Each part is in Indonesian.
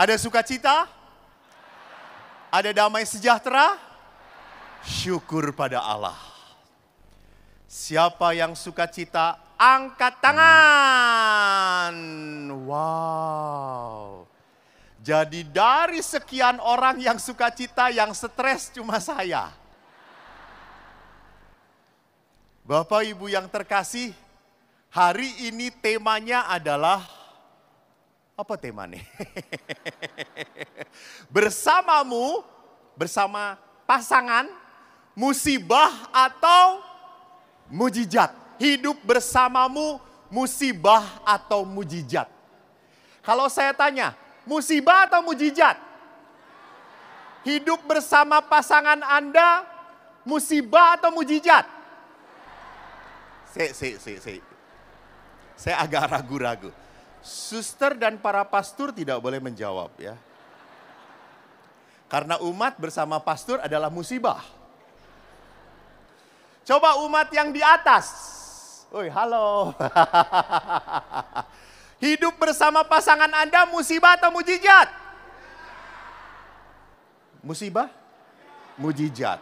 Ada sukacita? Ada damai sejahtera? Syukur pada Allah. Siapa yang sukacita, angkat tangan. Wow. Jadi dari sekian orang yang sukacita, yang stres cuma saya. Bapak Ibu yang terkasih, hari ini temanya adalah, apa temanya? Bersamamu, bersama pasangan, musibah atau mujizat. Hidup bersamamu, musibah atau mujizat. Kalau saya tanya, musibah atau mujizat? Hidup bersama pasangan Anda, musibah atau mujizat? Saya agak ragu-ragu. Suster dan para pastor tidak boleh menjawab ya. Karena umat bersama pastor adalah musibah. Coba umat yang di atas. Oi, halo. Hidup bersama pasangan Anda musibah atau mujizat? Musibah? Mujizat.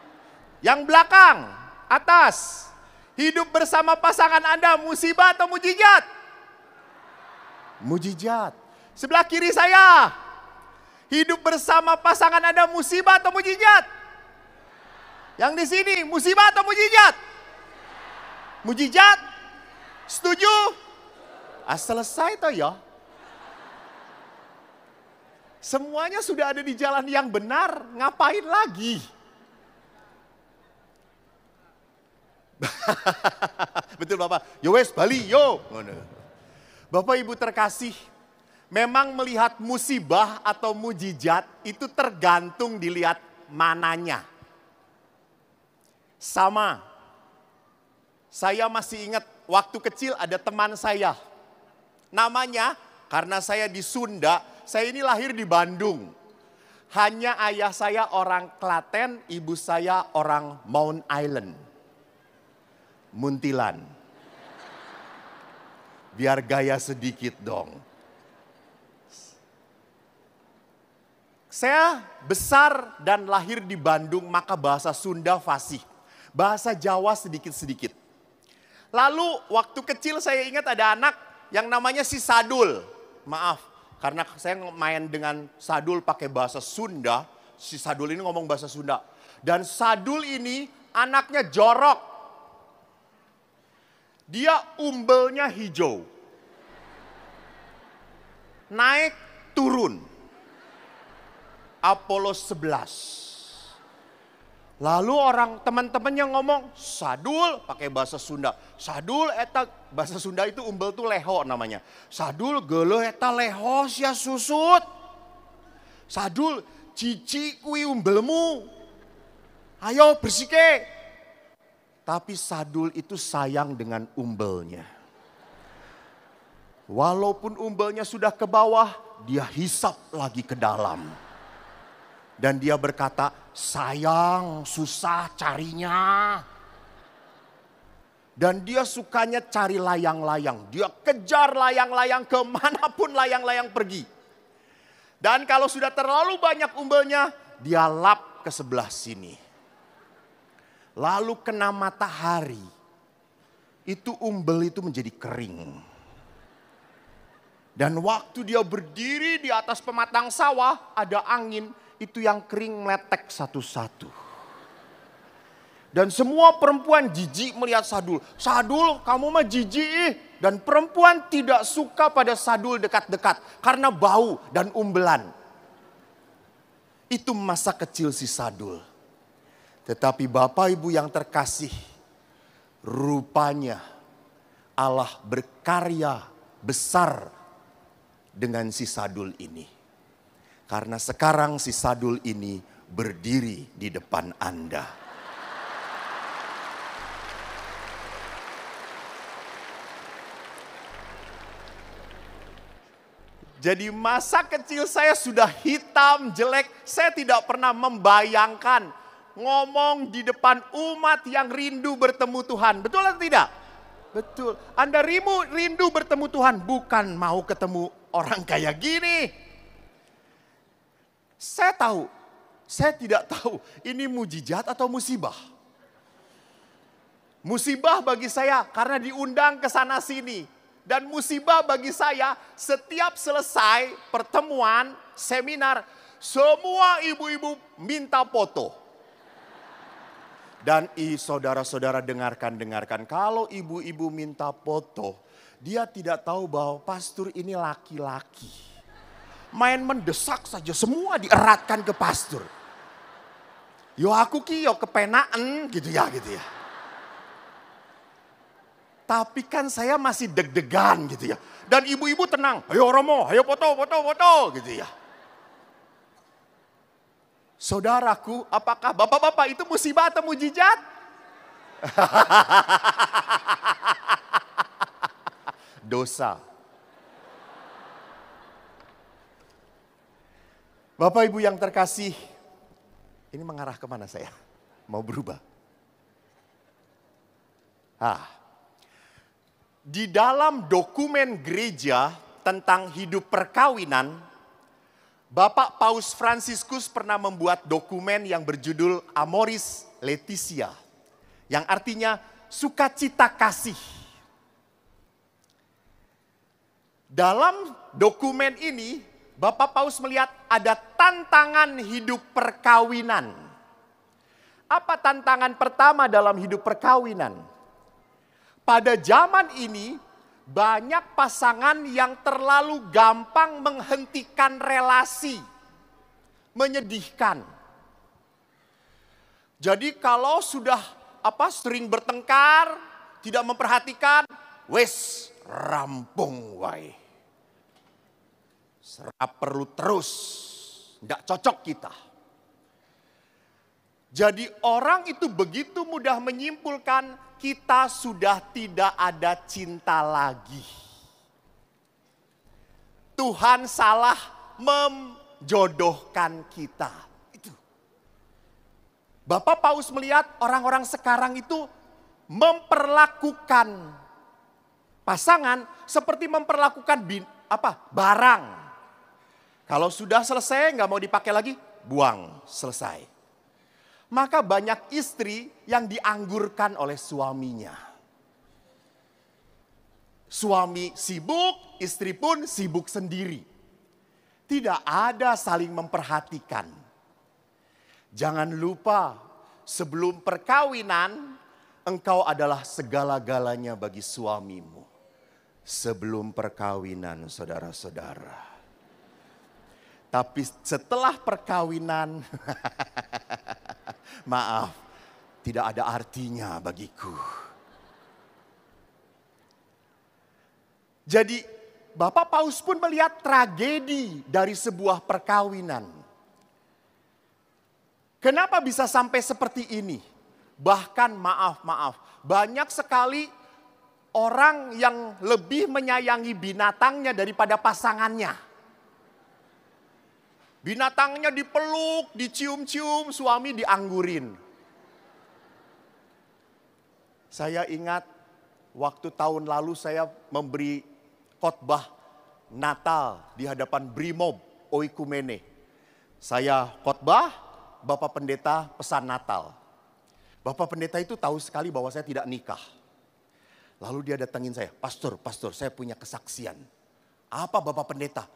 Yang belakang, atas. Hidup bersama pasangan Anda musibah atau mujizat? Mujizat. Sebelah kiri saya. Hidup bersama pasangan Anda musibah atau mujizat? Yang di sini musibah atau mujizat? Mujizat? Setuju? Selesai toh ya. Semuanya sudah ada di jalan yang benar, ngapain lagi? Betul Bapak, yo wes Bali yo. Bapak Ibu terkasih, memang melihat musibah atau mujizat itu tergantung dilihat mananya. Sama, saya masih ingat waktu kecil ada teman saya. Namanya, karena saya di Sunda, saya ini lahir di Bandung. Hanya ayah saya orang Klaten, ibu saya orang Mount Island. Muntilan. Biar gaya sedikit dong. Saya besar dan lahir di Bandung, maka bahasa Sunda fasih. Bahasa Jawa sedikit-sedikit. Lalu waktu kecil saya ingat ada anak yang namanya si Sadul. Maaf, karena saya main dengan Sadul pakai bahasa Sunda. Si Sadul ini ngomong bahasa Sunda. Dan Sadul ini anaknya jorok. Dia umbelnya hijau. Naik turun. Apollo 11. Lalu orang teman-temannya ngomong, Sadul pakai bahasa Sunda. Sadul eta bahasa Sunda itu umbel tuh leho namanya. Sadul geuleuh eta leho sia susut. Sadul cici kui umbelmu. Ayo bersike. Tapi Sadul itu sayang dengan umbelnya. Walaupun umbelnya sudah ke bawah, dia hisap lagi ke dalam. Dan dia berkata, sayang susah carinya. Dan dia sukanya cari layang-layang. Dia kejar layang-layang kemanapun layang-layang pergi. Dan kalau sudah terlalu banyak umbelnya, dia lap ke sebelah sini. Lalu kena matahari, itu umbel itu menjadi kering. Dan waktu dia berdiri di atas pematang sawah, ada angin, itu yang kering meletek satu-satu. Dan semua perempuan jijik melihat Sadul. Sadul, kamu mah jijik. Dan perempuan tidak suka pada Sadul dekat-dekat karena bau dan umbelan. Itu masa kecil si Sadul. Tetapi Bapak Ibu yang terkasih, rupanya Allah berkarya besar dengan si Sadul ini. Karena sekarang si Sadul ini berdiri di depan Anda. Jadi masa kecil saya sudah hitam, jelek. Saya tidak pernah membayangkan ngomong di depan umat yang rindu bertemu Tuhan. Betul atau tidak? Betul. Anda rindu bertemu Tuhan, bukan mau ketemu orang kayak gini. Saya tidak tahu ini mujizat atau musibah. Musibah bagi saya karena diundang ke sana sini. Dan musibah bagi saya setiap selesai pertemuan, seminar, semua ibu-ibu minta foto. Dan saudara-saudara dengarkan. Kalau ibu-ibu minta foto, dia tidak tahu bahwa pastor ini laki-laki. Main mendesak saja, semua dieratkan ke pastor. Yo aku ki yo kepenaan gitu ya. Tapi kan saya masih deg-degan gitu ya. Dan ibu-ibu tenang, ayo Romo, ayo foto gitu ya. Saudaraku, apakah bapak-bapak itu musibah atau mujizat? Dosa. Bapak Ibu yang terkasih, ini mengarah kemana saya? Mau berubah? Di dalam dokumen gereja tentang hidup perkawinan, Bapak Paus Fransiskus pernah membuat dokumen yang berjudul Amoris Laetitia, yang artinya sukacita kasih. Dalam dokumen ini, Bapak Paus melihat ada tantangan hidup perkawinan. Apa tantangan pertama dalam hidup perkawinan? Pada zaman ini banyak pasangan yang terlalu gampang menghentikan relasi. Menyedihkan. Jadi kalau sudah sering bertengkar, tidak memperhatikan, wes rampung wae. Serap perlu terus, tidak cocok kita. Jadi orang itu begitu mudah menyimpulkan kita sudah tidak ada cinta lagi. Tuhan salah menjodohkan kita. Itu. Bapak Paus melihat orang-orang sekarang itu memperlakukan pasangan seperti memperlakukan barang. Kalau sudah selesai nggak mau dipakai lagi, buang, selesai. Maka banyak istri yang dianggurkan oleh suaminya. Suami sibuk, istri pun sibuk sendiri. Tidak ada saling memperhatikan. Jangan lupa, sebelum perkawinan, engkau adalah segala-galanya bagi suamimu. Sebelum perkawinan, saudara-saudara. Tapi setelah perkawinan, maaf, tidak ada artinya bagiku. Jadi Bapak Paus pun melihat tragedi dari sebuah perkawinan. Kenapa bisa sampai seperti ini? Bahkan maaf, banyak sekali orang yang lebih menyayangi binatangnya daripada pasangannya. Binatangnya dipeluk, dicium-cium, suami dianggurin. Saya ingat waktu tahun lalu saya memberi khotbah Natal di hadapan Brimob Oikumene. Saya khotbah, Bapak Pendeta pesan Natal. Bapak Pendeta itu tahu sekali bahwa saya tidak nikah. Lalu dia datangin saya, Pastor, saya punya kesaksian. Apa Bapak Pendeta?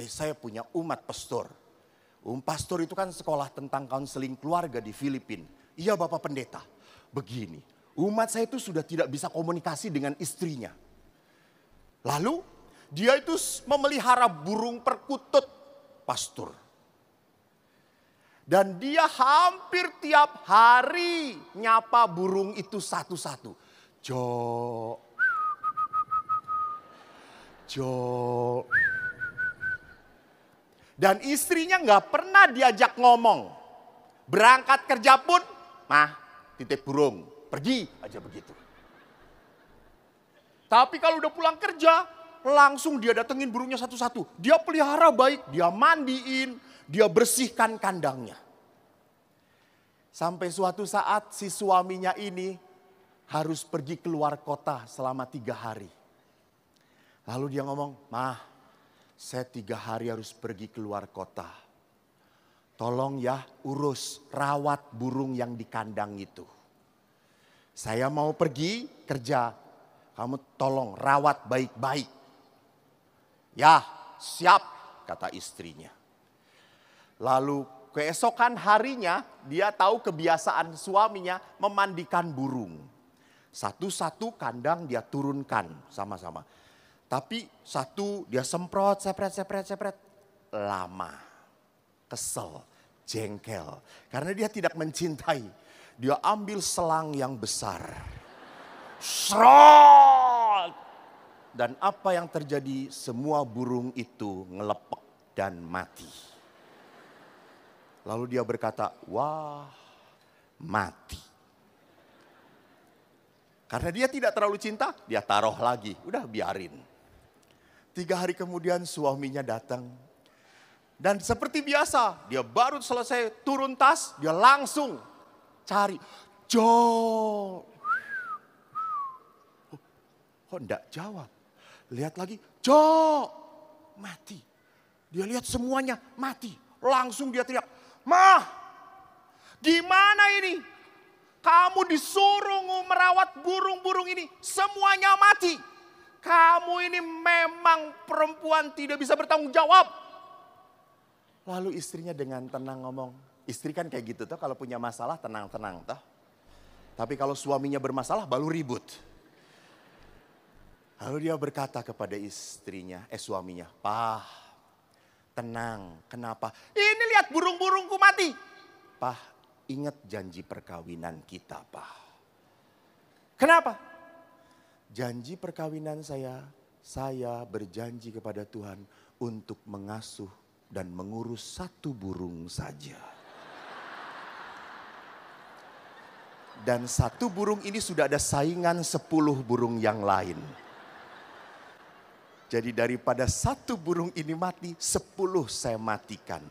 Saya punya umat pastor. Pastor itu kan sekolah tentang konseling keluarga di Filipina. Iya Bapak Pendeta, begini. Umat saya itu sudah tidak bisa komunikasi dengan istrinya. Lalu dia itu memelihara burung perkutut, pastor. Dan dia hampir tiap hari nyapa burung itu satu-satu. Jo. Dan istrinya nggak pernah diajak ngomong. Berangkat kerja pun, titip burung, pergi aja begitu. Tapi kalau udah pulang kerja, langsung dia datengin burungnya satu-satu. Dia pelihara baik, dia mandiin, dia bersihkan kandangnya. Sampai suatu saat si suaminya ini harus pergi keluar kota selama 3 hari. Lalu dia ngomong, saya 3 hari harus pergi keluar kota. tolong ya urus, rawat burung yang di kandang itu. Saya mau pergi kerja, kamu tolong rawat baik-baik. Ya siap, kata istrinya. Lalu keesokan harinya dia tahu kebiasaan suaminya memandikan burung. Satu-satu kandang dia turunkan sama-sama. Tapi satu dia semprot, sepret. Lama, kesel, jengkel. Karena dia tidak mencintai. Dia ambil selang yang besar. Srot! Dan apa yang terjadi? Semua burung itu ngelepek dan mati. Lalu dia berkata, wah mati. Karena dia tidak terlalu cinta, dia taruh lagi. Udah biarin. 3 hari kemudian suaminya datang. Dan seperti biasa, dia baru selesai turun tas, dia langsung cari. Jo. Kok enggak jawab? Lihat lagi, Jo. Mati. Dia lihat semuanya mati. Langsung dia teriak, "Mah, gimana ini? Kamu disuruh merawat burung-burung ini, semuanya mati. Kamu ini memang perempuan tidak bisa bertanggung jawab." Lalu istrinya dengan tenang ngomong, istri kan kayak gitu tuh kalau punya masalah tenang-tenang toh. Tapi kalau suaminya bermasalah baru ribut. Lalu dia berkata kepada suaminya, "Pah, tenang, kenapa? Ini lihat burung-burungku mati." "Pah, ingat janji perkawinan kita, Pak." "Kenapa?" "Janji perkawinan saya berjanji kepada Tuhan untuk mengasuh dan mengurus 1 burung saja. Dan 1 burung ini sudah ada saingan 10 burung yang lain. Jadi daripada 1 burung ini mati, 10 saya matikan."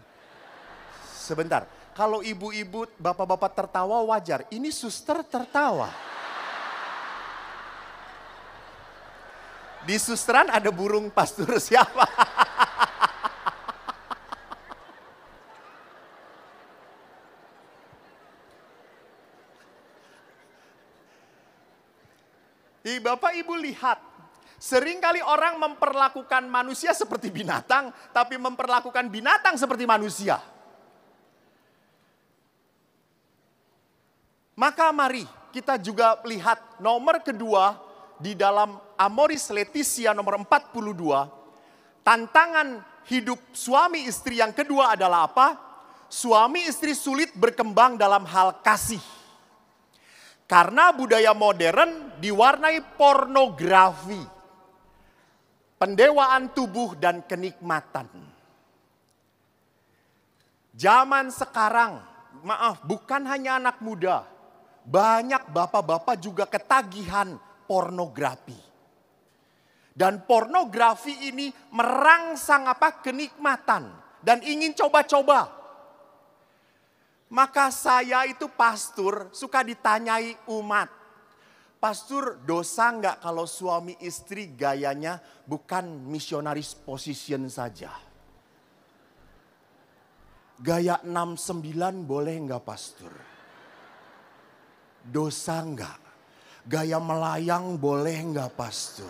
Sebentar. Kalau ibu-ibu, bapak-bapak tertawa wajar. Ini suster tertawa. Di susteran ada burung pastur siapa? Bapak ibu lihat. Seringkali orang memperlakukan manusia seperti binatang. Tapi memperlakukan binatang seperti manusia. Maka mari kita juga lihat nomor kedua di dalam Amoris Laetitia nomor 42. Tantangan hidup suami istri yang kedua adalah apa? Suami istri sulit berkembang dalam hal kasih. Karena budaya modern diwarnai pornografi, pendewaan tubuh dan kenikmatan. Zaman sekarang, maaf, bukan hanya anak muda. Banyak bapak-bapak juga ketagihan pornografi. Dan pornografi ini merangsang kenikmatan dan ingin coba-coba. Maka saya itu pastor suka ditanyai umat. "Pastor, dosa enggak kalau suami istri gayanya bukan missionaris position saja? Gaya 69 boleh enggak, pastor? Dosa enggak? Gaya melayang boleh enggak, pastor?"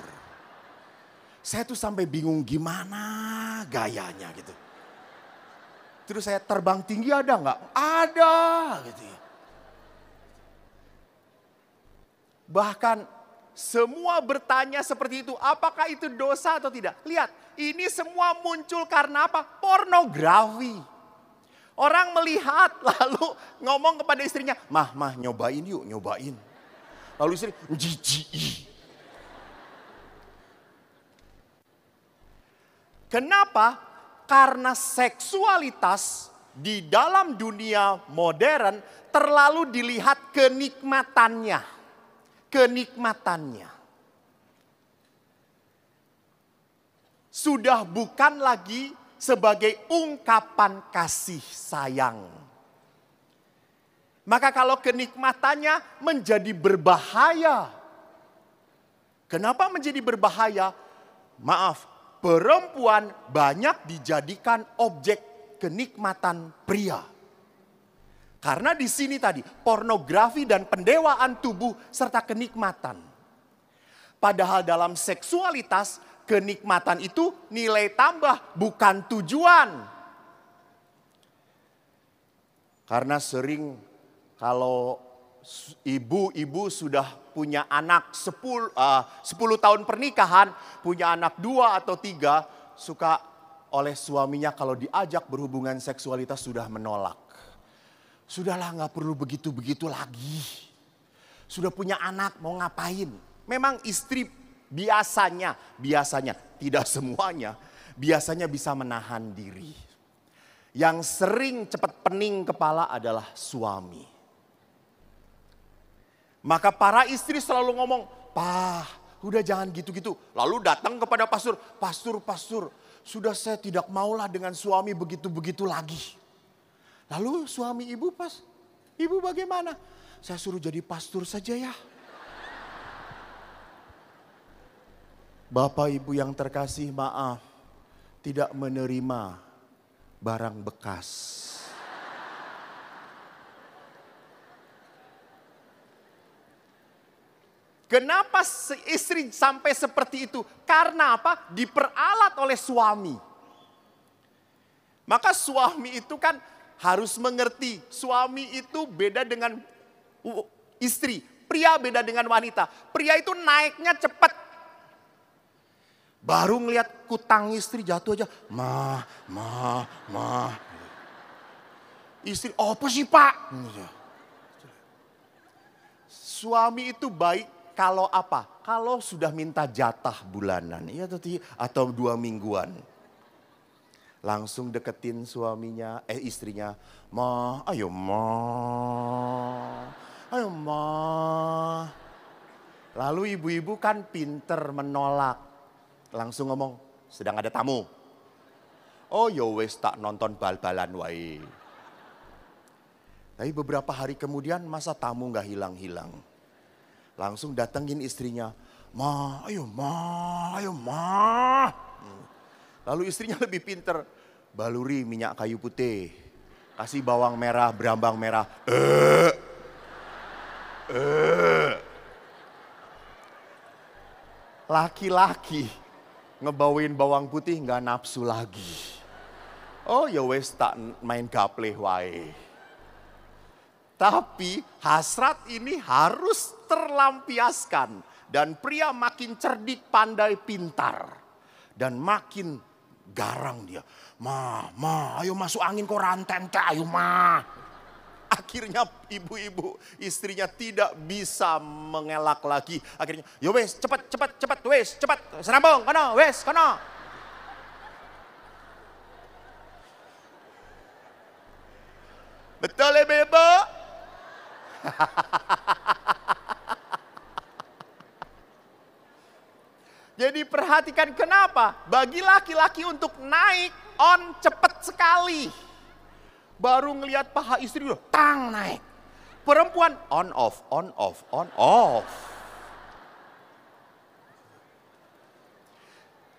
Saya tuh sampai bingung gimana gayanya gitu. Terus saya, terbang tinggi ada enggak? Ada gitu ya. Bahkan semua bertanya seperti itu, apakah itu dosa atau tidak? Lihat, ini semua muncul karena apa? Pornografi. Orang melihat lalu ngomong kepada istrinya, mah nyobain yuk, nyobain. Lalu istri, jijik. Kenapa? Karena seksualitas di dalam dunia modern terlalu dilihat kenikmatannya. Sudah bukan lagi sebagai ungkapan kasih sayang. Maka kalau kenikmatannya menjadi berbahaya. Kenapa menjadi berbahaya? Maaf, perempuan banyak dijadikan objek kenikmatan pria. Karena di sini tadi pornografi dan pendewaan tubuh serta kenikmatan. Padahal dalam seksualitas kenikmatan itu nilai tambah bukan tujuan. Karena sering kalau ibu-ibu sudah punya anak 10 tahun pernikahan, punya anak 2 atau 3, suka oleh suaminya kalau diajak berhubungan seksualitas sudah menolak. Sudahlah, gak perlu begitu-begitu lagi. Sudah punya anak, mau ngapain? Memang istri biasanya, tidak semuanya, biasanya bisa menahan diri. Yang sering cepat pening kepala adalah suami. Maka para istri selalu ngomong, "Pak, udah jangan gitu-gitu." Lalu datang kepada pastor, "Pastor, sudah saya tidak maulah dengan suami begitu-begitu lagi." Lalu suami ibu ibu bagaimana? "Saya suruh jadi pastor saja ya." Bapak ibu yang terkasih, maaf, tidak menerima barang bekas. Kenapa istri sampai seperti itu? Karena apa? Diperalat oleh suami. Maka suami itu kan harus mengerti, suami itu beda dengan istri. Pria beda dengan wanita. Pria itu naiknya cepat. Baru ngelihat kutang istri jatuh aja, "Ma. Istri, "Apa sih Pak?" Suami itu baik kalau apa? Kalau sudah minta jatah bulanan, ya atau 2 mingguan. Langsung deketin istrinya. Ayo ma. Lalu ibu-ibu kan pinter menolak. Langsung ngomong, "Sedang ada tamu." "Oh ya wes, tak nonton bal-balan wae." Tapi beberapa hari kemudian masa tamu gak hilang-hilang. Langsung datengin istrinya. Ayo ma. Lalu istrinya lebih pinter. Baluri minyak kayu putih. Kasih bawang merah, berambang merah. Laki-laki ngebawain bawang putih gak nafsu lagi. Oh ya wes, tak main gapleh wae. Tapi hasrat ini harus terlampiaskan. Dan pria makin cerdik, pandai, pintar. Dan makin garang dia. Ma, ayo masuk angin kok rantente, ayo ma. Akhirnya ibu-ibu istrinya tidak bisa mengelak lagi. Akhirnya, "Yo wes, cepat, wes, cepat. Serambung, kono, wes, kono." Betul ya Bebo? Jadi perhatikan kenapa bagi laki-laki untuk naik on cepat sekali. Baru ngelihat paha istri udah tang naik. Perempuan on off.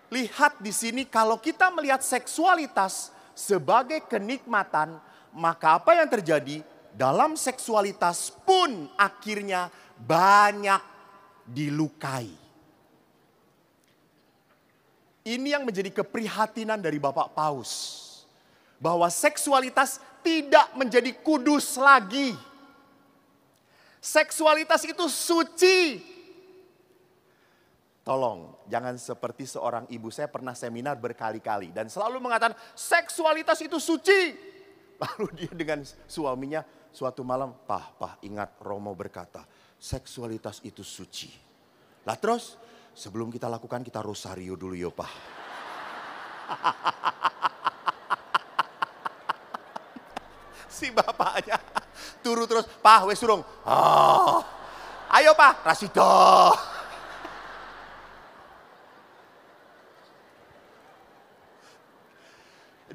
Lihat di sini kalau kita melihat seksualitas sebagai kenikmatan, maka apa yang terjadi? Dalam seksualitas pun akhirnya banyak dilukai. Ini yang menjadi keprihatinan dari Bapak Paus. Bahwa seksualitas tidak menjadi kudus lagi. Seksualitas itu suci. Tolong, jangan seperti seorang ibu. Saya pernah seminar berkali-kali. Dan selalu mengatakan seksualitas itu suci. Lalu dia dengan suaminya suatu malam, Pah, ingat Romo berkata, seksualitas itu suci. Lah terus, sebelum kita lakukan kita rosario dulu ya Pak. Si bapaknya turu terus, Pak wes surung. Ayo Pak, rasido.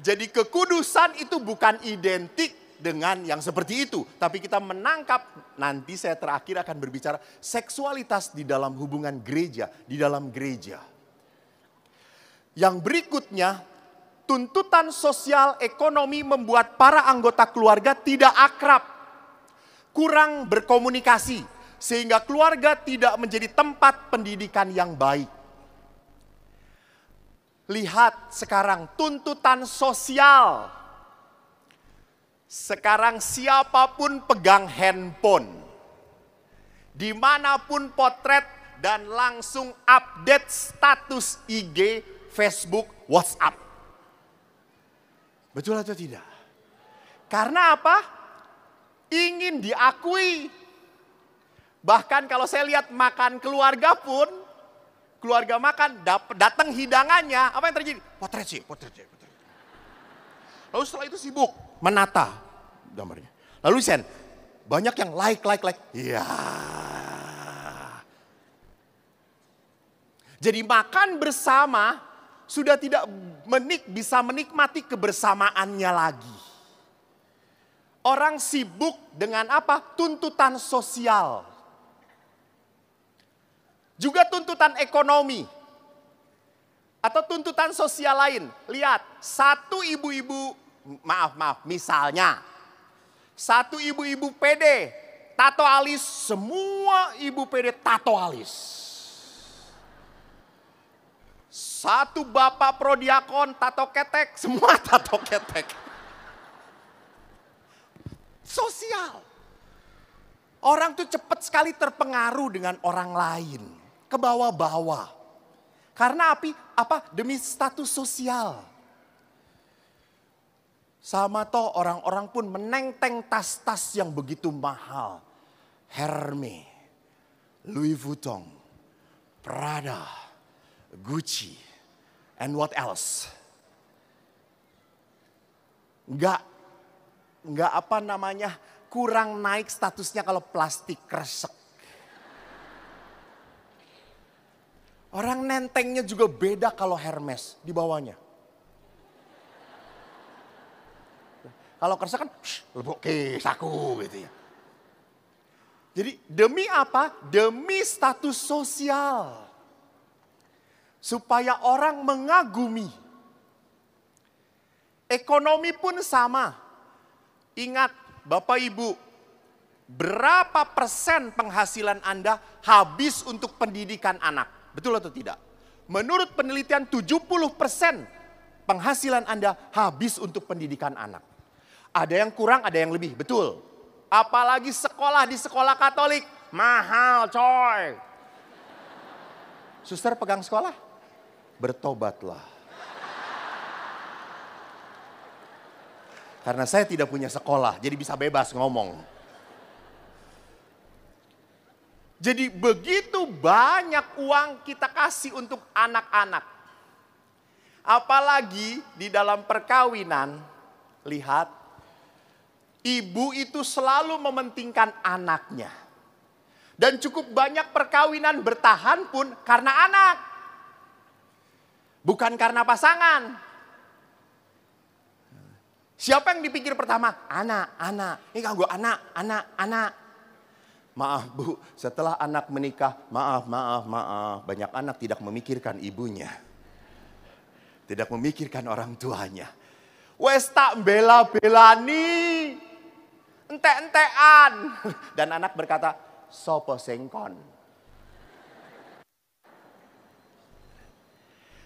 Jadi kekudusan itu bukan identik dengan yang seperti itu. Tapi kita menangkap, nanti saya terakhir akan berbicara seksualitas di dalam hubungan gereja, di dalam gereja. Yang berikutnya, tuntutan sosial ekonomi membuat para anggota keluarga tidak akrab, kurang berkomunikasi, sehingga keluarga tidak menjadi tempat pendidikan yang baik. Lihat sekarang tuntutan sosial. Sekarang siapapun pegang handphone, dimanapun potret dan langsung update status IG, Facebook, WhatsApp. Betul atau tidak? Karena apa? Ingin diakui. Bahkan kalau saya lihat makan keluarga pun, keluarga makan datang hidangannya, apa yang terjadi? Potret sih. Lalu setelah itu sibuk menata gambarnya. Lalu send, banyak yang like. Iya. Jadi makan bersama sudah tidak bisa menikmati kebersamaannya lagi. Orang sibuk dengan apa? Tuntutan sosial. Juga tuntutan ekonomi. Atau tuntutan sosial lain. Lihat, satu ibu-ibu, misalnya. Satu ibu-ibu PD, tato alis, semua ibu PD tato alis. Satu bapak prodiakon tato ketek, semua tato ketek. Sosial. Orang tuh cepat sekali terpengaruh dengan orang lain. Ke bawah-bawah. Karena apa? Demi status sosial. Sama toh orang-orang pun menenteng tas-tas yang begitu mahal. Hermes, Louis Vuitton, Prada, Gucci, and what else? Enggak kurang naik statusnya kalau plastik kresek. Orang nentengnya juga beda kalau Hermes di bawahnya. Kalau kresek kan lebok saku gitu ya. Jadi demi apa? Demi status sosial. Supaya orang mengagumi. Ekonomi pun sama. Ingat Bapak Ibu, berapa persen penghasilan Anda habis untuk pendidikan anak? Betul atau tidak? Menurut penelitian 70% penghasilan Anda habis untuk pendidikan anak. Ada yang kurang, ada yang lebih, betul. Apalagi sekolah di sekolah Katolik, mahal coy. Suster pegang sekolah, bertobatlah. Karena saya tidak punya sekolah, jadi bisa bebas ngomong. Jadi begitu banyak uang kita kasih untuk anak-anak. Apalagi di dalam perkawinan, lihat, ibu itu selalu mementingkan anaknya. Dan cukup banyak perkawinan bertahan pun karena anak. Bukan karena pasangan. Siapa yang dipikir pertama? Anak. Ini kan gue anak. Maaf Bu, setelah anak menikah, maaf. Banyak anak tidak memikirkan ibunya. Tidak memikirkan orang tuanya. Wes tak bela-belani. Entek-entekan. Dan anak berkata, sopo sengkon.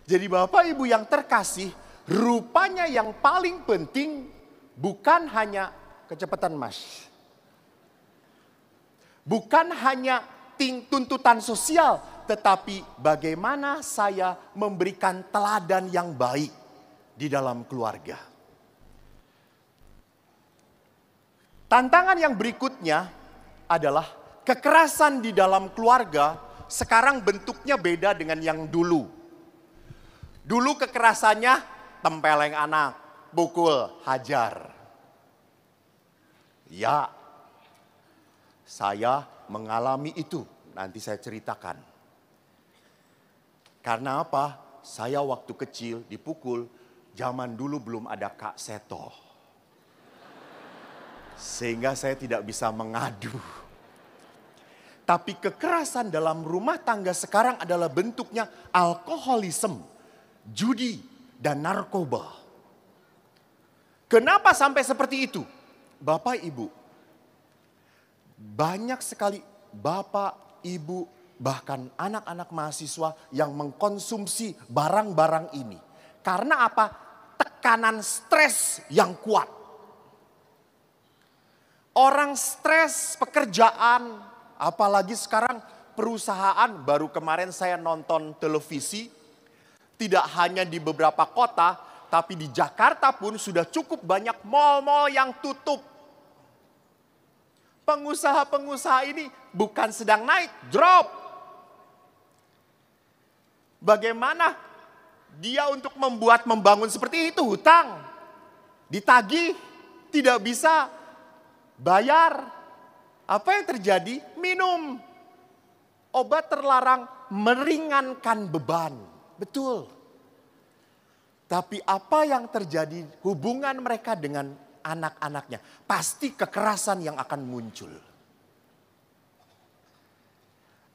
Jadi Bapak Ibu yang terkasih, rupanya yang paling penting bukan hanya kecepatan mas. Bukan hanya tuntutan sosial, tetapi bagaimana saya memberikan teladan yang baik di dalam keluarga. Tantangan yang berikutnya adalah kekerasan di dalam keluarga sekarang bentuknya beda dengan yang dulu. Dulu kekerasannya tempeleng anak, pukul, hajar. Ya, saya mengalami itu, nanti saya ceritakan. Karena apa? Saya waktu kecil dipukul, zaman dulu belum ada Kak Seto. Sehingga saya tidak bisa mengadu. Tapi kekerasan dalam rumah tangga sekarang adalah bentuknya alkoholisme, judi, dan narkoba. Kenapa sampai seperti itu? Bapak Ibu, banyak sekali Bapak, Ibu, bahkan anak-anak mahasiswa yang mengkonsumsi barang-barang ini. Karena apa? Tekanan stres yang kuat. Orang stres pekerjaan, apalagi sekarang perusahaan, baru kemarin saya nonton televisi, tidak hanya di beberapa kota, tapi di Jakarta pun sudah cukup banyak mal-mal yang tutup. Pengusaha-pengusaha ini bukan sedang naik, drop. Bagaimana dia untuk membangun seperti itu? Hutang, ditagih, tidak bisa bayar. Apa yang terjadi? Minum obat terlarang meringankan beban. Betul. Tapi apa yang terjadi hubungan mereka dengan anak-anaknya? Pasti kekerasan yang akan muncul.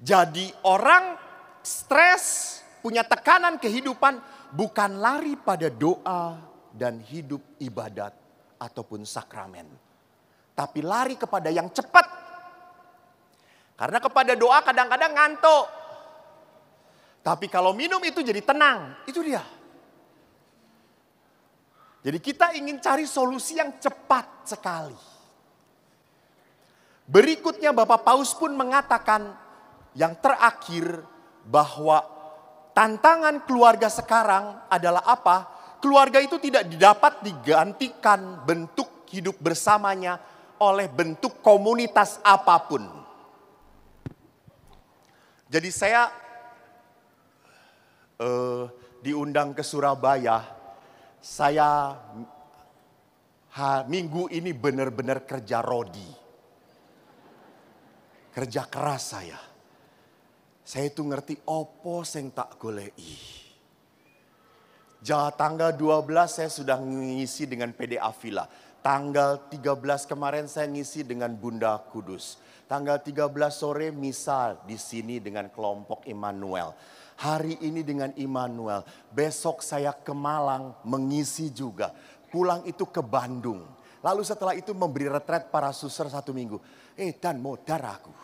Jadi orang stres, punya tekanan kehidupan, bukan lari pada doa dan hidup ibadat ataupun sakramen. Tapi lari kepada yang cepat. Karena kepada doa kadang-kadang ngantuk. Tapi kalau minum itu jadi tenang, itu dia. Jadi kita ingin cari solusi yang cepat sekali. Berikutnya Bapak Paus pun mengatakan yang terakhir bahwa tantangan keluarga sekarang adalah apa? Keluarga itu tidak dapat digantikan bentuk hidup bersamanya oleh bentuk komunitas apapun. Jadi saya diundang ke Surabaya. Saya minggu ini benar-benar kerja rodi. Kerja keras saya. Saya itu ngerti opo sing tak golei. Tanggal 12 saya sudah ngisi dengan PD Avila. Tanggal 13 kemarin saya ngisi dengan Bunda Kudus. Tanggal 13 sore misa di sini dengan kelompok Immanuel. Hari ini dengan Immanuel, besok saya ke Malang mengisi juga. Pulang itu ke Bandung. Lalu setelah itu memberi retret para suster 1 minggu. Dan modar aku.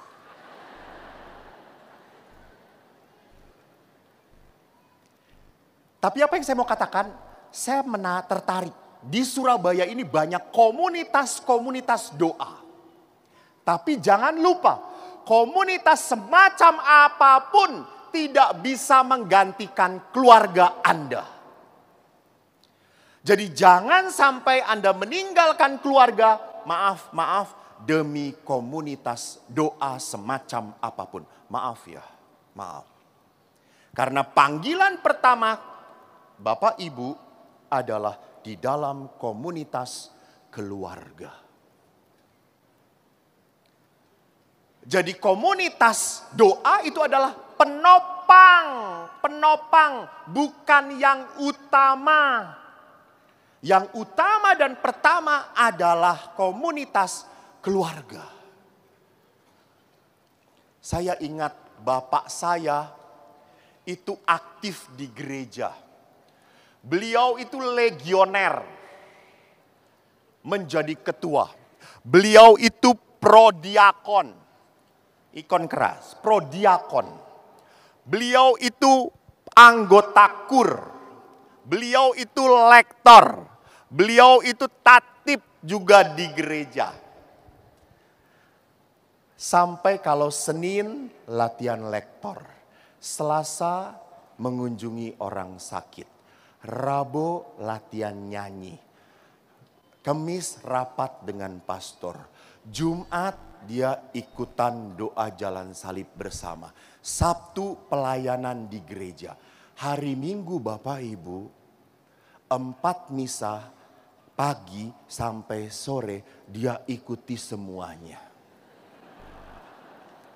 Tapi apa yang saya mau katakan, saya tertarik. Di Surabaya ini banyak komunitas-komunitas doa. Tapi jangan lupa, komunitas semacam apapun tidak bisa menggantikan keluarga Anda. Jadi jangan sampai Anda meninggalkan keluarga, maaf, demi komunitas doa semacam apapun. Maaf ya, maaf. Karena panggilan pertama Bapak Ibu adalah di dalam komunitas keluarga. Jadi komunitas doa itu adalah penopang, bukan yang utama. Yang utama dan pertama adalah komunitas keluarga. Saya ingat bapak saya itu aktif di gereja. Beliau itu legioner, menjadi ketua. Beliau itu prodiakon. Ikon keras, prodiakon. Beliau itu anggota kur. Beliau itu lektor. Beliau itu tatib juga di gereja. Sampai kalau Senin latihan lektor. Selasa mengunjungi orang sakit. Rabu latihan nyanyi. Kamis rapat dengan pastor. Jumat dia ikutan doa jalan salib bersama. Sabtu pelayanan di gereja. Hari Minggu Bapak Ibu, 4 misa pagi sampai sore dia ikuti semuanya.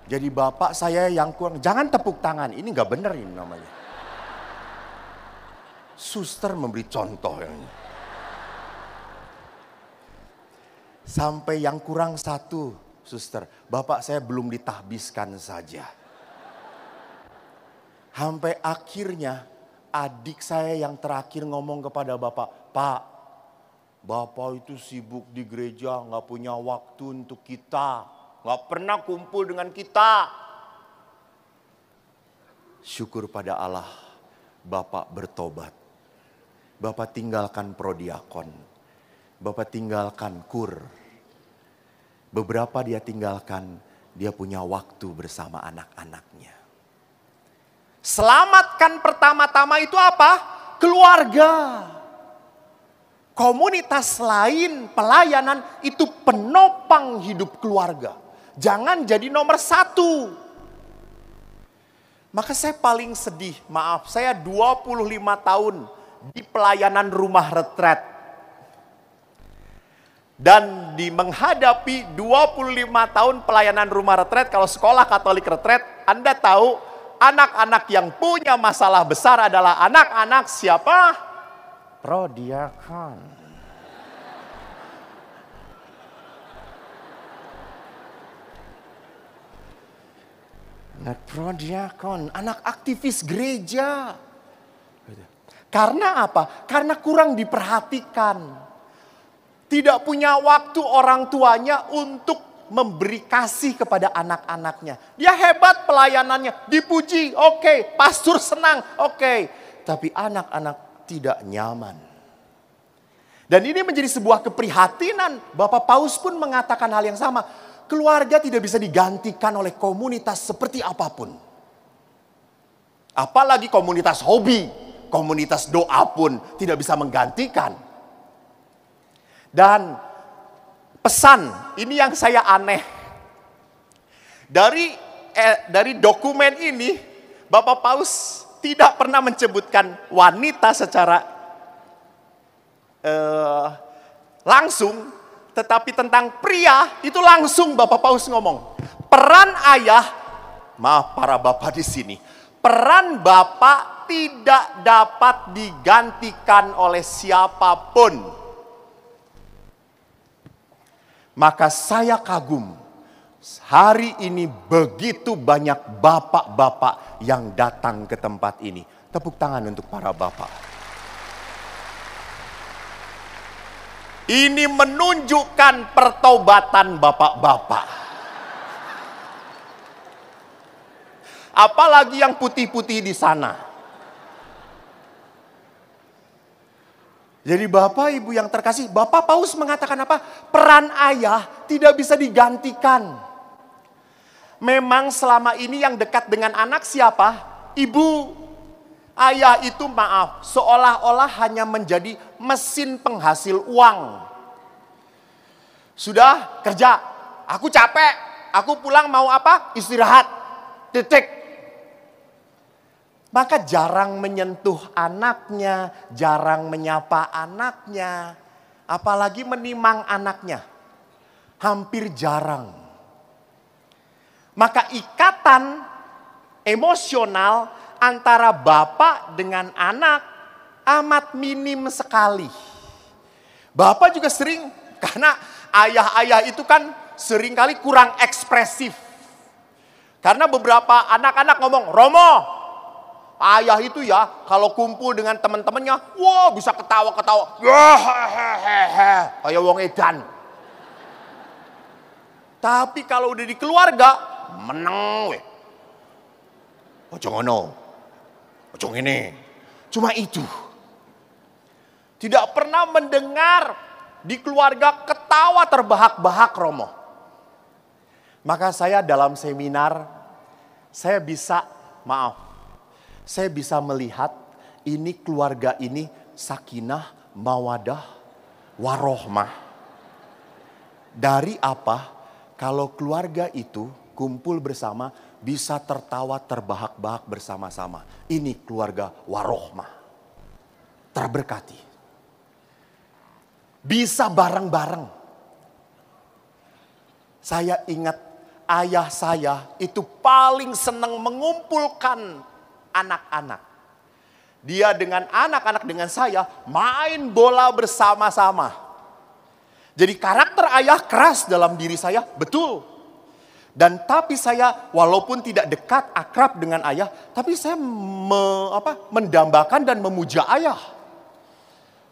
Jadi bapak saya yang kurang, jangan tepuk tangan, ini gak benar ini namanya. Suster memberi contoh yang ini. Sampai yang kurang 1. Suster, bapak saya belum ditahbiskan saja. Sampai akhirnya adik saya yang terakhir ngomong kepada bapak, Pak, Bapak itu sibuk di gereja, gak punya waktu untuk kita. Gak pernah kumpul dengan kita. Syukur pada Allah, Bapak bertobat. Bapak tinggalkan prodiakon. Bapak tinggalkan kur. Beberapa dia tinggalkan, dia punya waktu bersama anak-anaknya. Selamatkan pertama-tama itu apa? Keluarga. Komunitas lain, pelayanan itu penopang hidup keluarga. Jangan jadi nomor satu. Maka saya paling sedih, maaf, saya 25 tahun di pelayanan rumah retret. Dan di menghadapi 25 tahun pelayanan rumah retret, kalau sekolah Katolik retret, Anda tahu anak-anak yang punya masalah besar adalah anak-anak siapa? Prodiakon. Anak prodiakon, anak aktivis gereja. Karena apa? Karena kurang diperhatikan. Tidak punya waktu orang tuanya untuk memberi kasih kepada anak-anaknya. Dia hebat pelayanannya, dipuji, oke. Pastor senang, oke. Tapi anak-anak tidak nyaman. Dan ini menjadi sebuah keprihatinan. Bapak Paus pun mengatakan hal yang sama. Keluarga tidak bisa digantikan oleh komunitas seperti apapun. Apalagi komunitas hobi. Komunitas doa pun tidak bisa menggantikan. Dan pesan, ini yang saya aneh. Dari dokumen ini, Bapak Paus tidak pernah menyebutkan wanita secara langsung. Tetapi tentang pria, itu langsung Bapak Paus ngomong. Peran ayah, maaf para bapak di sini. Peran bapak tidak dapat digantikan oleh siapapun. Maka saya kagum. Hari ini begitu banyak bapak-bapak yang datang ke tempat ini. Tepuk tangan untuk para bapak. Ini menunjukkan pertobatan bapak-bapak. Apalagi yang putih-putih di sana. Jadi Bapak Ibu yang terkasih, Bapak Paus mengatakan apa? Peran ayah tidak bisa digantikan. Memang selama ini yang dekat dengan anak siapa? Ibu. Ayah itu maaf, seolah-olah hanya menjadi mesin penghasil uang. Sudah kerja, aku capek, aku pulang mau apa? Istirahat, titik. Maka jarang menyentuh anaknya, jarang menyapa anaknya, apalagi menimang anaknya. Hampir jarang. Maka ikatan emosional antara bapak dengan anak amat minim sekali. Bapak juga sering, karena ayah-ayah itu kan seringkali kurang ekspresif. Karena beberapa anak-anak ngomong, Romo, ayah itu ya kalau kumpul dengan teman-temannya, wah bisa ketawa-ketawa. Kayak wong edan. Tapi kalau udah di keluarga, meneng weh. Ojo ngono. Ojo ngene. Cuma itu. Tidak pernah mendengar di keluarga ketawa terbahak-bahak Romo. Maka saya dalam seminar, saya bisa melihat ini keluarga ini sakinah, mawadah, warohmah. Dari apa? Kalau keluarga itu kumpul bersama bisa tertawa terbahak-bahak bersama-sama. Ini keluarga warohmah. Terberkati. Bisa bareng-bareng. Saya ingat ayah saya itu paling senang mengumpulkan anak-anak. Dia dengan anak-anak dengan saya main bola bersama-sama. Jadi karakter ayah keras dalam diri saya, betul. Dan tapi saya walaupun tidak dekat akrab dengan ayah, tapi saya mendambakan dan memuja ayah.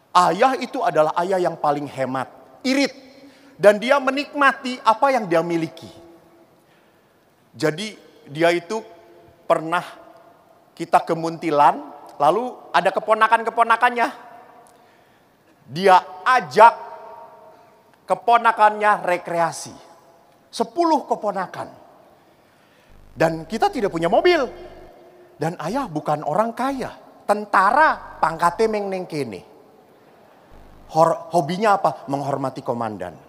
Ayah itu adalah ayah yang paling hemat, irit. Dan dia menikmati apa yang dia miliki. Jadi dia itu pernah kita ke Muntilan, lalu ada keponakan-keponakannya. Dia ajak keponakannya rekreasi. 10 keponakan. Dan kita tidak punya mobil. Dan ayah bukan orang kaya. Tentara pangkatnya neng kene. Hobinya apa? Menghormati komandan.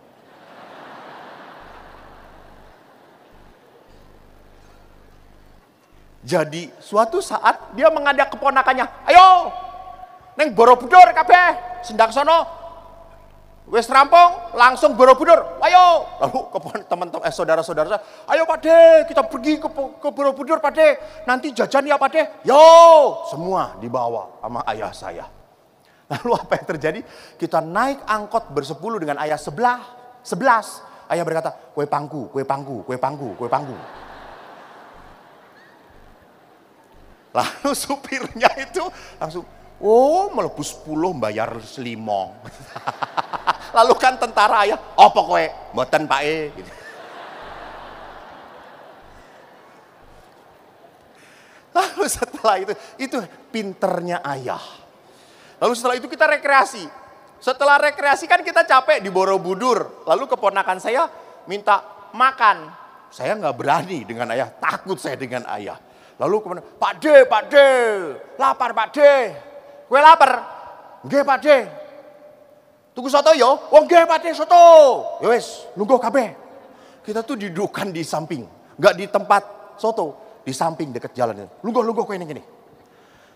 Jadi suatu saat dia mengajak keponakannya, ayo neng Borobudur kabeh, sendang sono, wis rampung, langsung Borobudur, ayo. Lalu teman-teman saudara-saudara, ayo Pak De, kita pergi ke Borobudur Pak De, nanti jajan ya Pak De, yo, semua dibawa sama ayah saya. Lalu apa yang terjadi? Kita naik angkot bersepuluh dengan ayah 11. Ayah berkata, kue pangku, kue pangku, kue pangku, kue pangku. Lalu supirnya itu langsung, oh melebus 10 bayar selimong. Lalu kan tentara ayah, apa kowe? Mboten Pak E. Gitu. Lalu setelah itu pinternya ayah. Lalu setelah itu kita rekreasi. Setelah rekreasi kan kita capek di Borobudur. Lalu keponakan saya minta makan. Saya nggak berani dengan ayah, takut saya dengan ayah. Lalu kemudian, Pak De, lapar Pak De. Kue lapar? Nggih Pak De. Tuku soto yo? Oh nggih Pak De, soto. Ya wis, lungguh kabeh. Kita tuh didudukan di samping, nggak di tempat soto, di samping dekat jalan. Lungguh kue ini.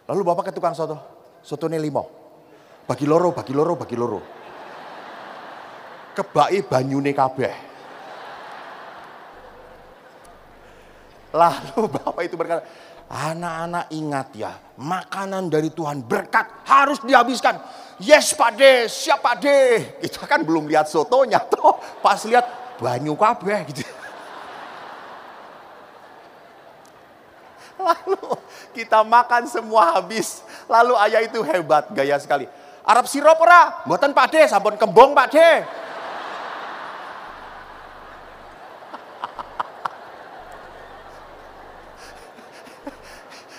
Lalu bapak ke tukang soto, sotone 5. Bagi loro. Kebaki banyune kabeh. Lalu bapak itu berkata, anak-anak ingat ya, makanan dari Tuhan berkat harus dihabiskan. Yes Pak De, siap Pak De. Kita kan belum lihat sotonya tuh, pas lihat banyu kabeh gitu. Lalu kita makan semua habis. Lalu ayah itu hebat, gaya sekali. Arab sirop ora? Mboten Pak De, sampun kembong Pak De.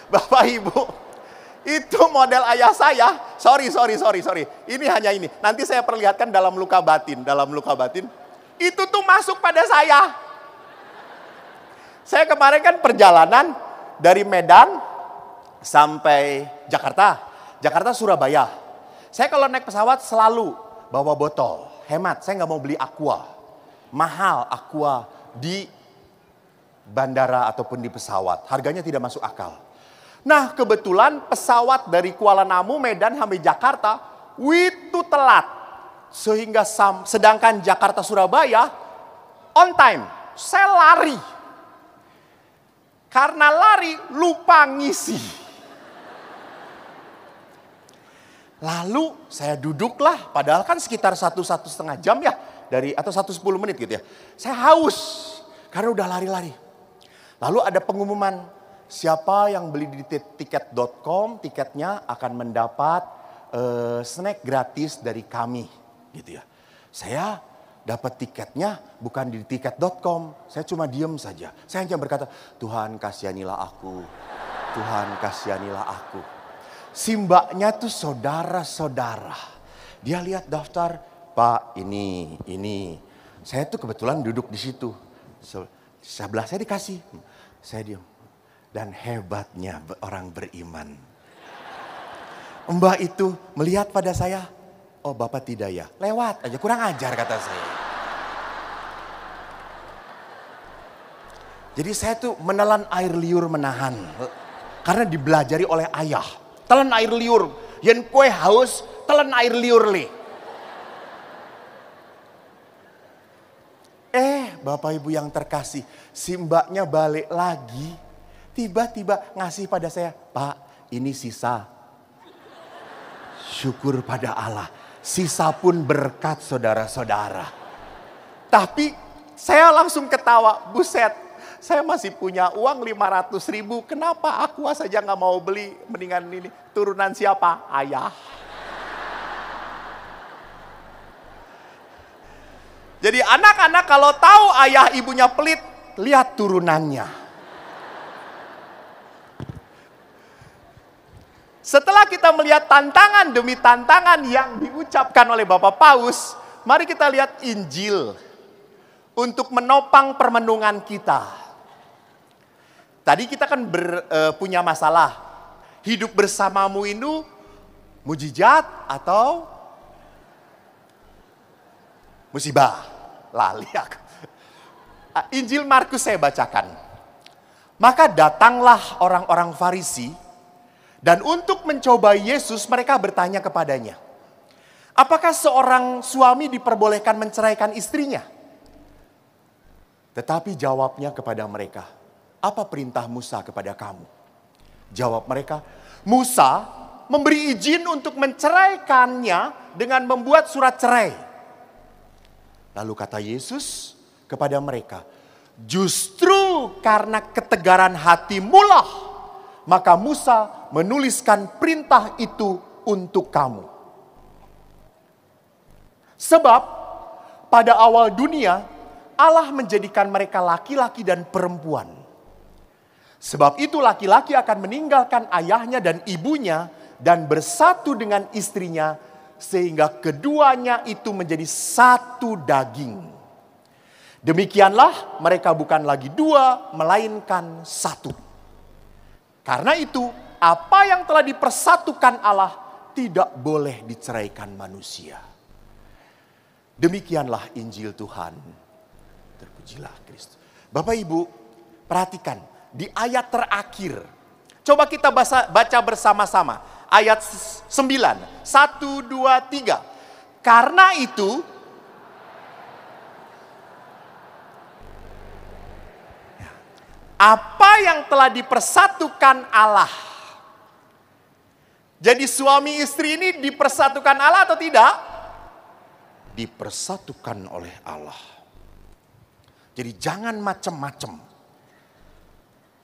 Bapak Ibu, itu model ayah saya. Sorry. Ini hanya ini. Nanti saya perlihatkan dalam luka batin. Itu tuh masuk pada saya. Saya kemarin kan perjalanan dari Medan sampai Jakarta. Jakarta Surabaya. Saya kalau naik pesawat selalu bawa botol. Hemat, saya nggak mau beli aqua. Mahal aqua di bandara ataupun di pesawat. Harganya tidak masuk akal. Nah kebetulan pesawat dari Kuala Namu, Medan sampai Jakarta itu telat. Sehingga sedangkan Jakarta Surabaya on time. Saya lari. Karena lari lupa ngisi. Lalu saya duduklah, padahal kan sekitar 1,5 jam ya. Atau 1:10 menit gitu ya. Saya haus karena udah lari-lari. Lalu ada pengumuman. Siapa yang beli di tiket.com, tiketnya akan mendapat snack gratis dari kami, gitu ya. Saya dapat tiketnya bukan di tiket.com, saya cuma diem saja. Saya hanya berkata, Tuhan kasihanilah aku, Tuhan kasihanilah aku. Si mbaknya tuh saudara-saudara. Dia lihat daftar, Pak ini. Saya tuh kebetulan duduk di situ. Sebelah saya dikasih, saya diem. Dan hebatnya orang beriman. Mbak itu melihat pada saya. Oh Bapak tidak ya? Lewat aja, kurang ajar kata saya. Jadi saya tuh menelan air liur menahan. Karena dibelajari oleh ayah. Telan air liur. Yen kue haus, telan air liur li. Bapak Ibu yang terkasih. Si mbaknya balik lagi. Tiba-tiba ngasih pada saya, Pak ini sisa. Syukur pada Allah. Sisa pun berkat saudara-saudara. Tapi saya langsung ketawa, buset. Saya masih punya uang 500.000. Kenapa aqua saja gak mau beli? Mendingan ini turunan siapa? Ayah. Jadi anak-anak kalau tahu ayah ibunya pelit, lihat turunannya. Setelah kita melihat tantangan demi tantangan yang diucapkan oleh Bapak Paus, mari kita lihat Injil untuk menopang permenungan kita. Tadi kita kan punya masalah, hidup bersamamu itu mujizat atau musibah? Lali aku. Injil Markus saya bacakan. Maka datanglah orang-orang Farisi, dan untuk mencoba Yesus mereka bertanya kepadanya, apakah seorang suami diperbolehkan menceraikan istrinya? Tetapi jawabnya kepada mereka, apa perintah Musa kepada kamu? Jawab mereka, Musa memberi izin untuk menceraikannya dengan membuat surat cerai. Lalu kata Yesus kepada mereka, justru karena ketegaran hatimulah maka Musa menuliskan perintah itu untuk kamu. Sebab pada awal dunia Allah menjadikan mereka laki-laki dan perempuan. Sebab itu laki-laki akan meninggalkan ayahnya dan ibunya dan bersatu dengan istrinya sehingga keduanya itu menjadi satu daging. Demikianlah mereka bukan lagi dua melainkan satu. Karena itu, apa yang telah dipersatukan Allah tidak boleh diceraikan manusia. Demikianlah Injil Tuhan. Terpujilah Kristus. Bapak Ibu, perhatikan di ayat terakhir. Coba kita baca bersama-sama. Ayat 9. 1, 2, 3. Karena itu, apa yang telah dipersatukan Allah. Jadi suami istri ini dipersatukan Allah atau tidak? Dipersatukan oleh Allah. Jadi jangan macam-macam.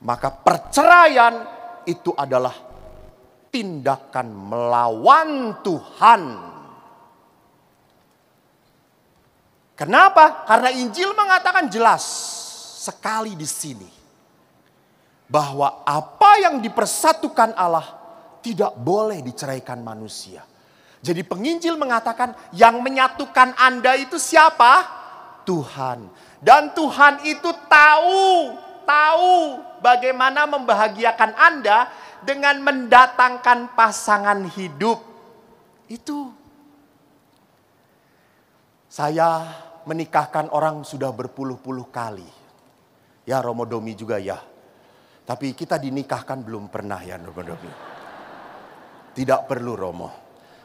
Maka perceraian itu adalah tindakan melawan Tuhan. Kenapa? Karena Injil mengatakan jelas sekali di sini. Bahwa apa yang dipersatukan Allah tidak boleh diceraikan manusia. Jadi penginjil mengatakan yang menyatukan Anda itu siapa? Tuhan. Dan Tuhan itu tahu bagaimana membahagiakan Anda dengan mendatangkan pasangan hidup. Itu. Saya menikahkan orang sudah berpuluh-puluh kali. Ya Romo Domi juga ya. Tapi kita dinikahkan belum pernah ya Romo Domi. Tidak perlu Romo.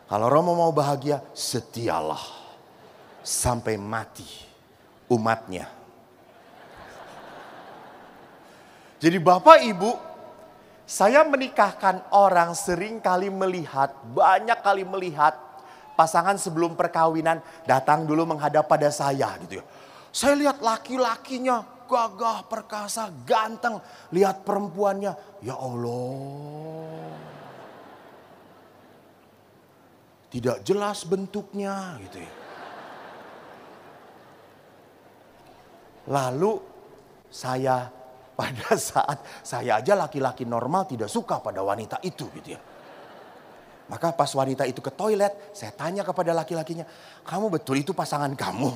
Kalau Romo mau bahagia, setialah sampai mati umatnya. Jadi Bapak Ibu, saya menikahkan orang sering kali melihat, banyak kali melihat pasangan sebelum perkawinan datang dulu menghadap pada saya gitu ya. Saya lihat laki-lakinya gagah, perkasa, ganteng. Lihat perempuannya, ya Allah. Tidak jelas bentuknya gitu ya. Lalu saya pada saat saya aja laki-laki normal tidak suka pada wanita itu gitu ya. Maka pas wanita itu ke toilet, saya tanya kepada laki-lakinya, kamu betul itu pasangan kamu?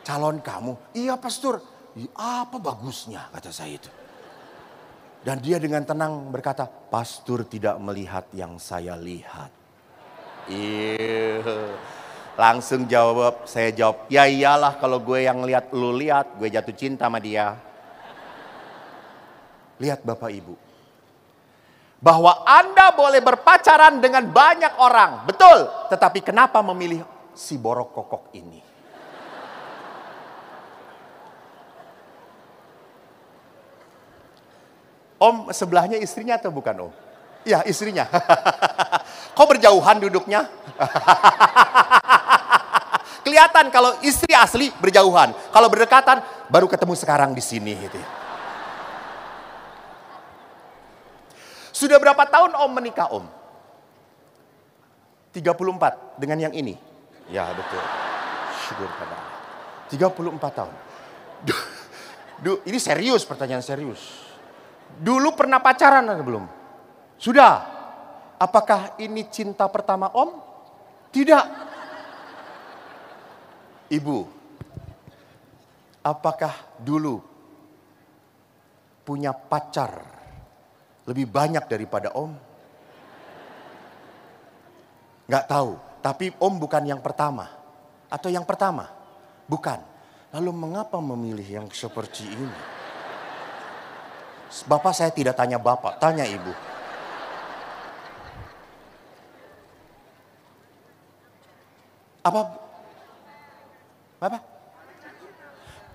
Calon kamu? Iya pastor. Apa bagusnya kata saya itu. Dan dia dengan tenang berkata, pastor tidak melihat yang saya lihat. Langsung saya jawab, ya iyalah kalau gue yang lihat lu lihat, gue jatuh cinta sama dia. Lihat Bapak Ibu. Bahwa Anda boleh berpacaran dengan banyak orang, betul. Tetapi kenapa memilih si borok kokok ini? Om sebelahnya istrinya atau bukan Om? Iya istrinya. Kok berjauhan duduknya? Kelihatan kalau istri asli berjauhan. Kalau berdekatan baru ketemu sekarang di sini gitu ya. Sudah berapa tahun Om menikah Om? 34 dengan yang ini. Ya betul. Syukur pada Allah. 34 tahun. Ini serius, pertanyaan serius. Dulu pernah pacaran atau belum? Sudah. Apakah ini cinta pertama Om? Tidak. Ibu, apakah dulu punya pacar lebih banyak daripada Om? Nggak tahu, tapi Om bukan yang pertama. Atau yang pertama? Bukan. Lalu mengapa memilih yang seperti ini? Bapak, saya tidak tanya Bapak, tanya Ibu. Apa?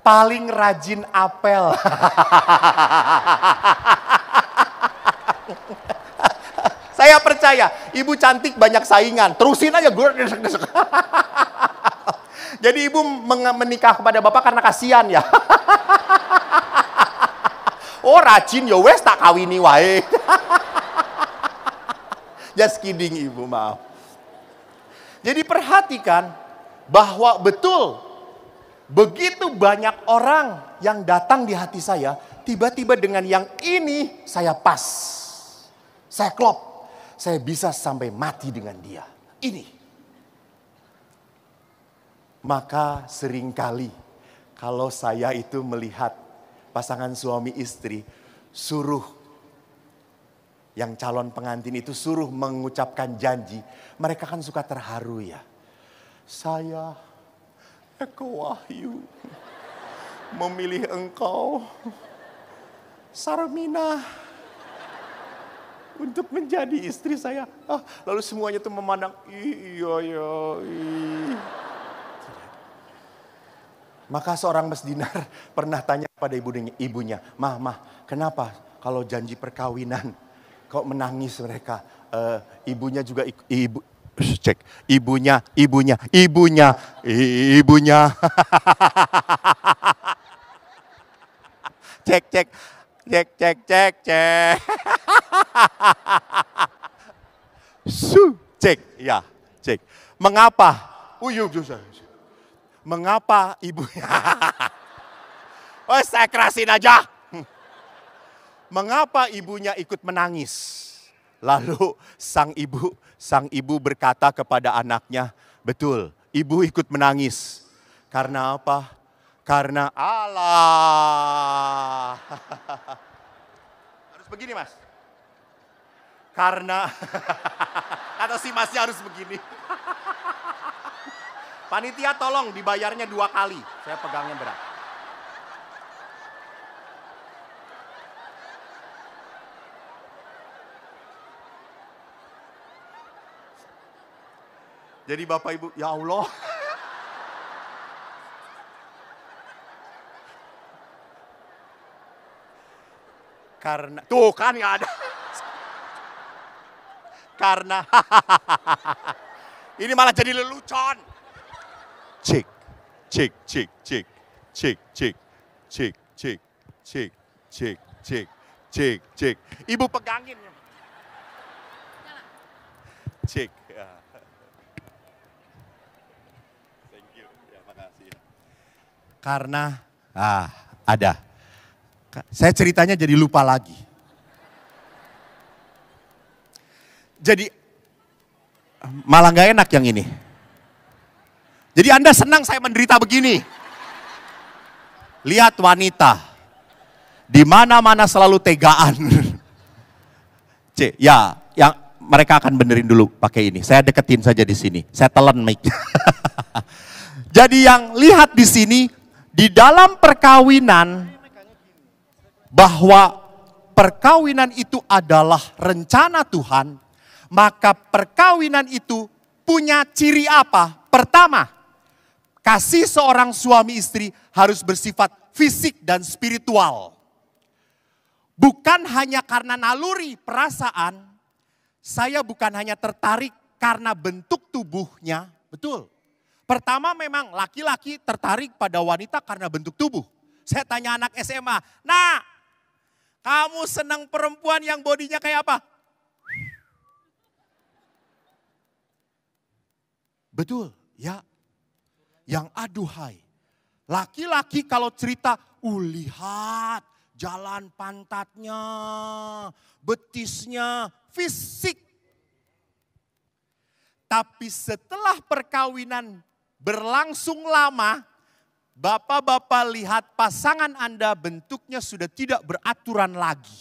Paling rajin apel. Saya percaya, ibu cantik banyak saingan. Terusin aja. Jadi ibu menikah kepada bapak karena kasihan ya. Oh rajin ya wes tak kawini wae. Just kidding ibu, maaf. Jadi perhatikan bahwa betul begitu banyak orang yang datang di hati saya, tiba-tiba dengan yang ini saya pas. Saya klop. Saya bisa sampai mati dengan dia. Ini. Maka seringkali kalau saya itu melihat pasangan suami istri suruh yang calon pengantin itu suruh mengucapkan janji, mereka kan suka terharu ya. Saya, Eko Wahyu, memilih engkau, Sarmina, untuk menjadi istri saya. Lalu semuanya tuh memandang, iya. Maka seorang Mas Dinar pernah tanya pada ibunya, Mah, kenapa kalau janji perkawinan kok menangis mereka? Ibunya juga ibunya. Cek. Cek. Ya, cek. Mengapa? Mengapa ibunya? Oh, saya kerasin aja. Mengapa ibunya ikut menangis? Lalu sang ibu berkata kepada anaknya, betul, ibu ikut menangis. Karena apa? Karena Allah. Harus begini, Mas. Karena kata si Masnya harus begini. Panitia tolong dibayarnya 2 kali. Saya pegangnya berat. Jadi Bapak Ibu, ya Allah. Karena, tuh kan ya ada. Karena, ini malah jadi lelucon. Cek. Ibu pegangin. Cek. Thank you, ya makasih. Karena, ada. Saya ceritanya jadi lupa lagi. Jadi, malah gak enak yang ini. Jadi Anda senang saya menderita begini. Lihat wanita. Di mana-mana selalu tegaan. Ya, yang mereka akan benerin dulu pakai ini. Saya deketin saja di sini. Saya telan mic. Jadi yang lihat di sini, di dalam perkawinan, bahwa perkawinan itu adalah rencana Tuhan, maka perkawinan itu punya ciri apa? Pertama, kasih seorang suami istri harus bersifat fisik dan spiritual. Bukan hanya karena naluri perasaan, saya bukan hanya tertarik karena bentuk tubuhnya, betul. Pertama memang laki-laki tertarik pada wanita karena bentuk tubuh. Saya tanya anak SMA, nah kamu senang perempuan yang bodinya kayak apa? Betul, ya. Yang aduhai. Laki-laki kalau cerita, lihat jalan pantatnya, betisnya, fisik. Tapi setelah perkawinan berlangsung lama, bapak-bapak lihat pasangan Anda bentuknya sudah tidak beraturan lagi.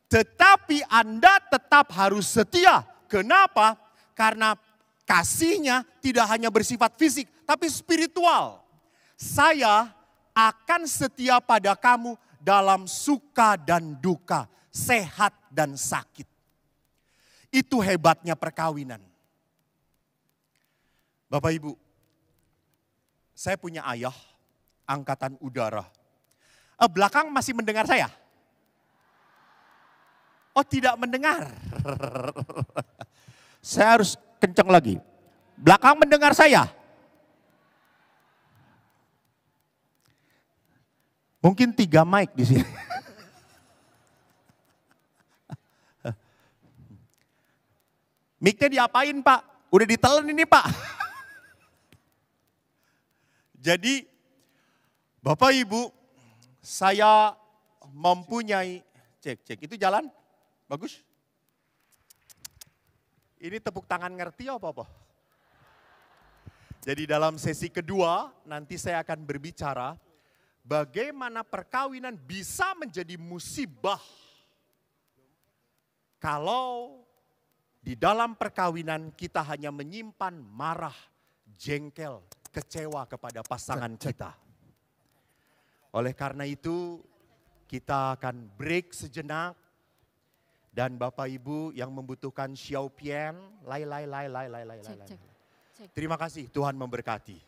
Tetapi Anda tetap harus setia. Kenapa? Karena kasihnya tidak hanya bersifat fisik, tapi spiritual. Saya akan setia pada kamu dalam suka dan duka, sehat dan sakit. Itu hebatnya perkawinan. Bapak Ibu, saya punya ayah angkatan udara. Belakang masih mendengar saya? Oh, tidak mendengar. Saya harus kencang lagi. Belakang mendengar saya? Mungkin 3 mic di sini. Mic-nya diapain, Pak? Udah ditelan ini, Pak. Jadi, Bapak Ibu, saya mempunyai cek. Itu jalan? Bagus? Ini tepuk tangan ngerti apa? Jadi dalam sesi kedua nanti saya akan berbicara bagaimana perkawinan bisa menjadi musibah kalau di dalam perkawinan kita hanya menyimpan marah, jengkel, kecewa kepada pasangan kita. Oleh karena itu kita akan break sejenak. Dan Bapak Ibu yang membutuhkan xiao pian, lai. Terima kasih, Tuhan memberkati.